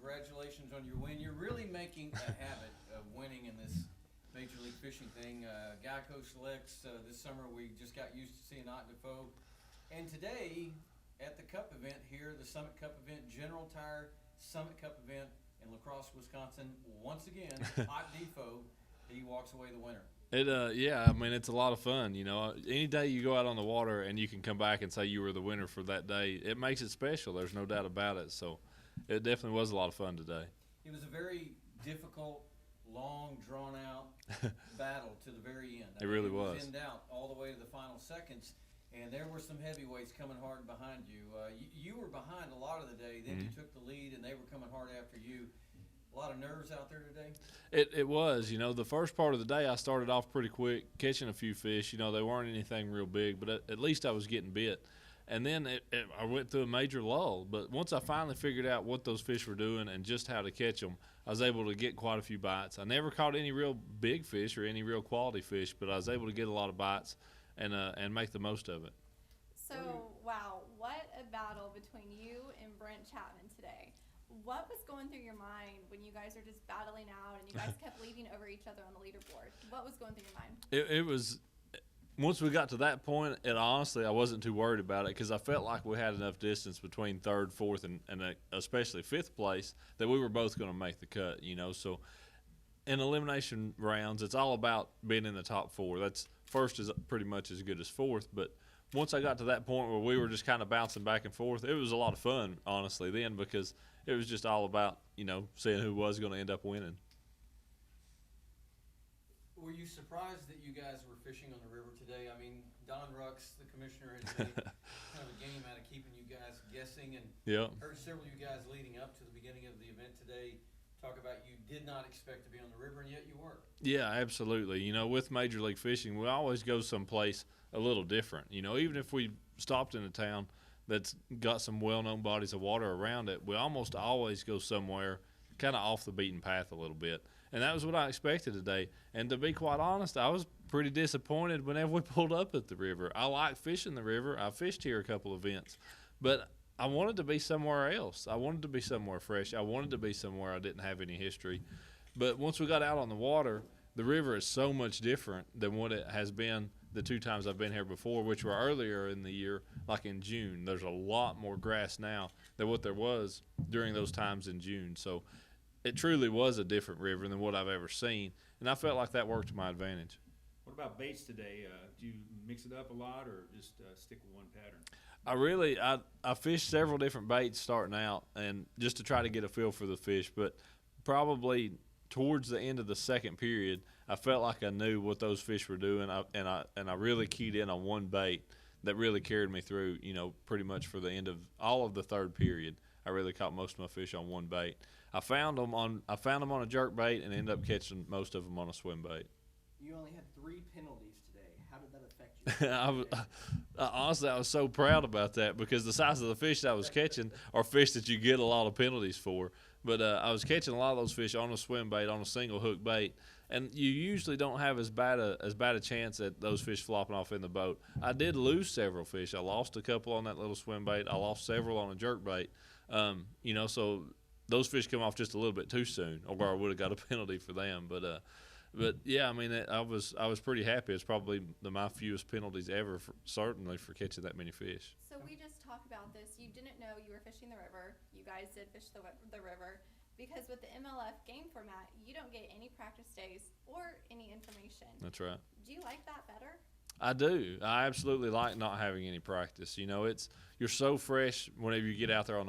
congratulations on your win. You're really making a habit of winning in this Major League Fishing thing. Geico selects this summer. We just got used to seeing Ott DeFoe. And today, at the Cup event here, the Summit Cup event, General Tire Summit Cup event in La Crosse, Wisconsin, once again, Ott DeFoe, he walks away the winner. Yeah, I mean, it's a lot of fun. You know, any day you go out on the water and you can come back and say you were the winner for that day, it makes it special. There's no doubt about it. So it definitely was a lot of fun today. It was a very difficult, long, drawn-out battle to the very end. It really was. It was in doubt all the way to the final seconds, and there were some heavyweights coming hard behind you. You were behind a lot of the day. Then you took the lead, and they were coming hard after you. A lot of nerves out there today? It was. You know, the first part of the day I started off pretty quick, catching a few fish. You know, they weren't anything real big, but at least I was getting bit. And then I went through a major lull. But once I finally figured out what those fish were doing and just how to catch them, I was able to get quite a few bites. I never caught any real big fish or any real quality fish, but I was able to get a lot of bites and make the most of it. So, wow, what a battle between you and Brent Chapman today. What was going through your mind when you guys were just battling out and you guys kept leaping over each other on the leaderboard? What was going through your mind? It was – once we got to that point, honestly, I wasn't too worried about it because I felt like we had enough distance between third, fourth, and especially fifth place that we were both going to make the cut, you know. So in elimination rounds, it's all about being in the top four. That's first is pretty much as good as fourth, but once I got to that point where we were just kind of bouncing back and forth, it was a lot of fun, honestly, then because – it was just all about, you know, seeing who was going to end up winning. Were you surprised that you guys were fishing on the river today? I mean, Don Rux, the commissioner, has made kind of a game out of keeping you guys guessing. And heard several of you guys leading up to the beginning of the event today talk about you did not expect to be on the river, and yet you were. Yeah, absolutely. You know, with Major League Fishing, we always go someplace a little different. You know, even if we stopped in a town that's got some well-known bodies of water around it, we almost always go somewhere kind of off the beaten path a little bit. And that was what I expected today. And to be quite honest, I was pretty disappointed whenever we pulled up at the river. I like fishing the river. I fished here a couple events. But I wanted to be somewhere else. I wanted to be somewhere fresh. I wanted to be somewhere I didn't have any history. But once we got out on the water, the river is so much different than what it has been the two times I've been here before, which were earlier in the year, like in June. There's a lot more grass now than what there was during those times in June. So it truly was a different river than what I've ever seen, and I felt like that worked to my advantage. What about baits today? Do you mix it up a lot or just stick with one pattern? I fished several different baits starting out, and just to try to get a feel for the fish, but probably towards the end of the second period, I felt like I knew what those fish were doing, and I really keyed in on one bait that really carried me through, you know, pretty much for the end of all of the third period. I really caught most of my fish on one bait. I found them on a jerk bait and ended up catching most of them on a swim bait. You only had 3 penalties today. How did that affect you? Honestly, I was so proud about that because the size of the fish that I was catching are fish that you get a lot of penalties for. But I was catching a lot of those fish on a swim bait, on a single hook bait, and you usually don't have as bad a chance at those fish flopping off in the boat. I did lose several fish. I lost a couple on that little swim bait. I lost several on a jerk bait. You know, so those fish come off just a little bit too soon, or I would have got a penalty for them. But yeah, I mean, I was pretty happy. It's probably my fewest penalties ever, certainly for catching that many fish. So we just talked about this. You didn't know you were fishing the river. You guys did fish the river. Because with the MLF game format, you don't get any practice days or any information. That's right. Do you like that better? I do. I absolutely like not having any practice. You know, you're so fresh whenever you get out there on